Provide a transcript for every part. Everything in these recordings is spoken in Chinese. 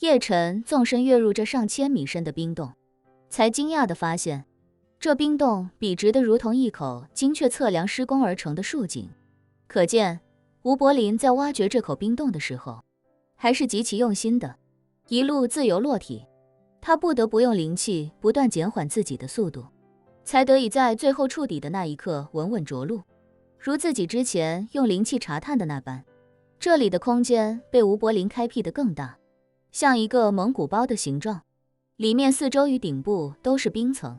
叶晨纵身跃入这上千米深的冰洞，才惊讶地发现，这冰洞笔直得如同一口精确测量施工而成的竖井。可见，吴柏林在挖掘这口冰洞的时候，还是极其用心的。一路自由落体，他不得不用灵气不断减缓自己的速度，才得以在最后触底的那一刻稳稳着陆。如自己之前用灵气查探的那般，这里的空间被吴柏林开辟得更大，像一个蒙古包的形状，里面四周与顶部都是冰层，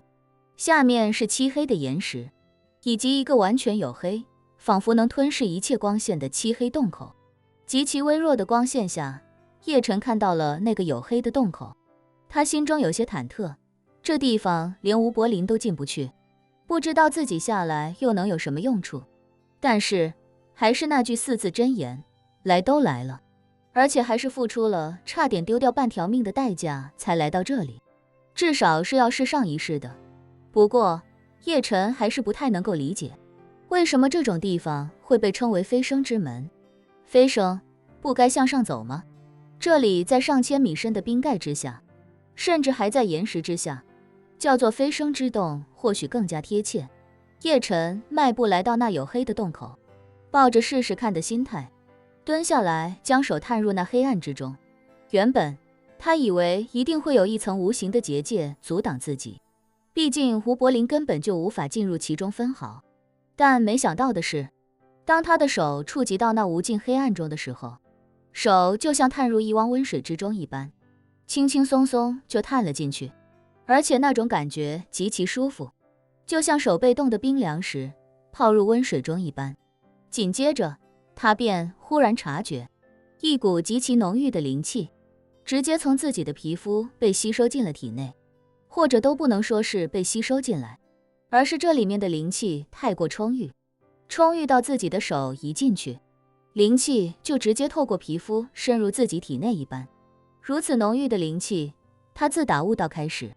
下面是漆黑的岩石，以及一个完全黝黑，仿佛能吞噬一切光线的漆黑洞口。极其微弱的光线下，叶晨看到了那个黝黑的洞口，他心中有些忐忑，这地方连吴柏林都进不去，不知道自己下来又能有什么用处。但是还是那句4字真言，来都来了，而且还是付出了差点丢掉半条命的代价才来到这里，至少是要试上一试的。不过叶晨还是不太能够理解，为什么这种地方会被称为飞升之门？飞升不该向上走吗？这里在上千米深的冰盖之下，甚至还在岩石之下，叫做飞升之洞或许更加贴切。叶晨迈步来到那黝黑的洞口，抱着试试看的心态，蹲下来将手探入那黑暗之中。原本他以为一定会有一层无形的结界阻挡自己，毕竟吴柏林根本就无法进入其中分毫。但没想到的是，当他的手触及到那无尽黑暗中的时候，手就像探入一汪温水之中一般，轻轻松松就探了进去，而且那种感觉极其舒服，就像手被冻得冰凉时泡入温水中一般。紧接着他便忽然察觉，一股极其浓郁的灵气直接从自己的皮肤被吸收进了体内，或者都不能说是被吸收进来，而是这里面的灵气太过充裕，充裕到自己的手一进去，灵气就直接透过皮肤渗入自己体内一般。如此浓郁的灵气，他自打悟道开始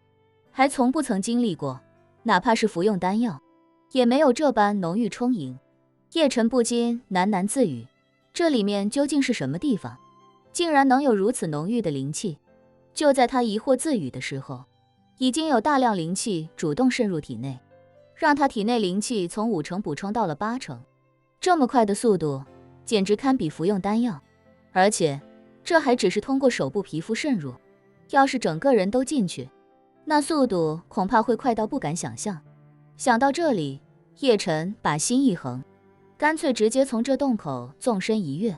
还从不曾经历过，哪怕是服用丹药也没有这般浓郁充盈。叶晨不禁喃喃自语，这里面究竟是什么地方，竟然能有如此浓郁的灵气？就在他疑惑自语的时候，已经有大量灵气主动渗入体内，让他体内灵气从5成补充到了8成。这么快的速度简直堪比服用丹药，而且这还只是通过手部皮肤渗入，要是整个人都进去，那速度恐怕会快到不敢想象。想到这里，叶晨把心一横，干脆直接从这洞口纵身一跃。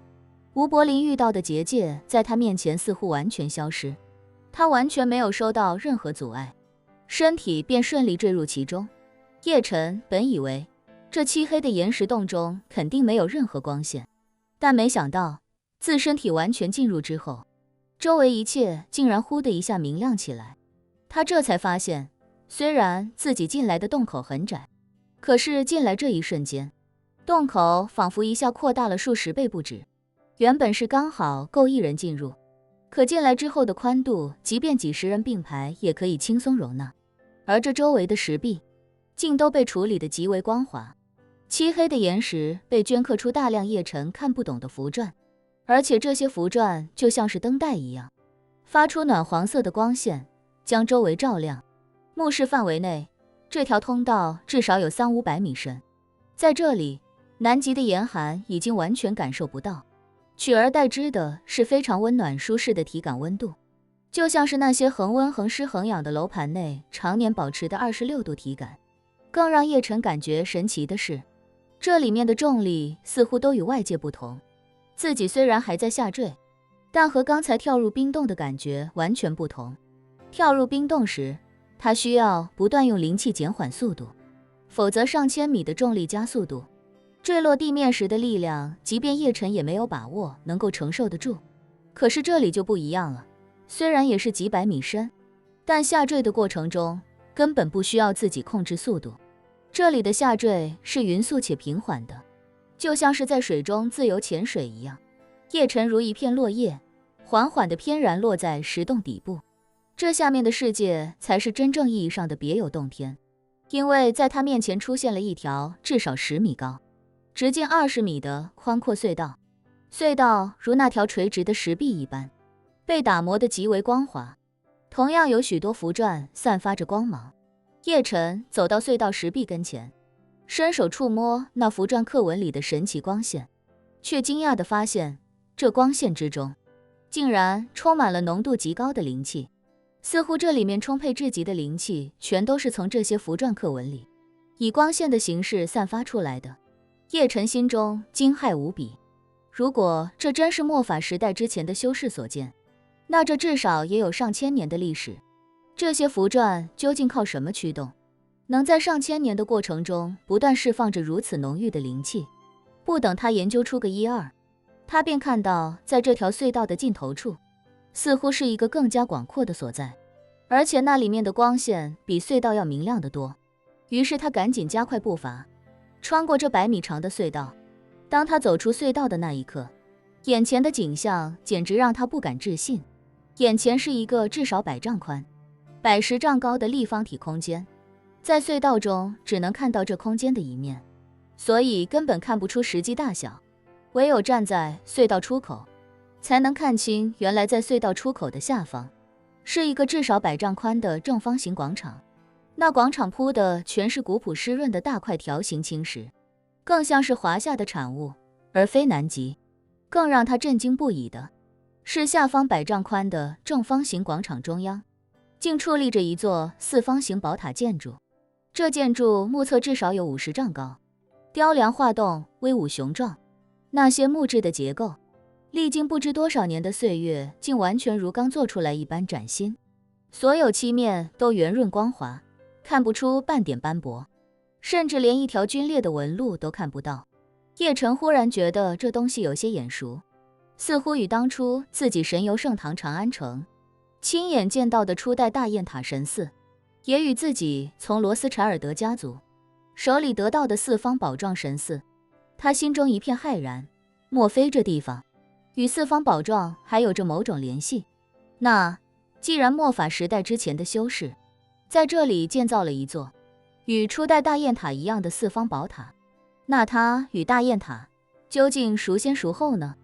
吴柏林遇到的结界在他面前似乎完全消失，他完全没有受到任何阻碍，身体便顺利坠入其中。叶晨本以为这漆黑的岩石洞中肯定没有任何光线，但没想到自身体完全进入之后，周围一切竟然忽的一下明亮起来。他这才发现，虽然自己进来的洞口很窄，可是进来这一瞬间，洞口仿佛一下扩大了数十倍不止。原本是刚好够一人进入，可进来之后的宽度，即便几十人并排也可以轻松容纳。而这周围的石壁竟都被处理得极为光滑，漆黑的岩石被镌刻出大量叶晨看不懂的符篆，而且这些符篆就像是灯带一样，发出暖黄色的光线，将周围照亮。目视范围内，这条通道至少有300-500米深，在这里，南极的严寒已经完全感受不到，取而代之的是非常温暖舒适的体感温度，就像是那些恒温恒湿恒氧的楼盘内常年保持的26度体感。更让叶晨感觉神奇的是，这里面的重力似乎都与外界不同，自己虽然还在下坠，但和刚才跳入冰洞的感觉完全不同。跳入冰洞时，他需要不断用灵气减缓速度，否则上千米的重力加速度，坠落地面时的力量，即便叶晨也没有把握能够承受得住。可是这里就不一样了，虽然也是几百米深，但下坠的过程中根本不需要自己控制速度，这里的下坠是匀速且平缓的，就像是在水中自由潜水一样。叶晨如一片落叶，缓缓地翩然落在石洞底部。这下面的世界才是真正意义上的别有洞天，因为在他面前出现了一条至少10米高、直径20米的宽阔隧道，隧道如那条垂直的石壁一般，被打磨得极为光滑，同样有许多符篆散发着光芒。叶晨走到隧道石壁跟前，伸手触摸那符篆刻纹里的神奇光线，却惊讶地发现，这光线之中竟然充满了浓度极高的灵气，似乎这里面充沛至极的灵气全都是从这些符篆刻纹里以光线的形式散发出来的。叶晨心中惊骇无比，如果这真是末法时代之前的修士所见，那这至少也有上千年的历史。这些符篆究竟靠什么驱动，能在上千年的过程中不断释放着如此浓郁的灵气？不等他研究出个一二，他便看到在这条隧道的尽头处，似乎是一个更加广阔的所在，而且那里面的光线比隧道要明亮得多。于是他赶紧加快步伐，穿过这100米长的隧道。当他走出隧道的那一刻，眼前的景象简直让他不敢置信。眼前是一个至少100丈宽、110丈高的立方体空间，在隧道中只能看到这空间的一面，所以根本看不出实际大小，唯有站在隧道出口，才能看清原来在隧道出口的下方，是一个至少100丈宽的正方形广场。那广场铺的全是古朴湿润的大块条形青石，更像是华夏的产物，而非南极。更让他震惊不已的是，下方100丈宽的正方形广场中央，竟矗立着一座4方形宝塔建筑。这建筑目测至少有50丈高，雕梁画栋，威武雄壮。那些木质的结构，历经不知多少年的岁月，竟完全如刚做出来一般崭新。所有漆面都圆润光滑，看不出半点斑驳，甚至连一条皲裂的纹路都看不到。叶晨忽然觉得这东西有些眼熟，似乎与当初自己神游盛唐长安城，亲眼见到的初代大雁塔神寺，也与自己从罗斯柴尔德家族手里得到的4方宝状神寺。他心中一片骇然，莫非这地方与4方宝状还有着某种联系？那既然末法时代之前的修士在这里建造了一座与初代大雁塔一样的4方宝塔，那它与大雁塔究竟孰先孰后呢？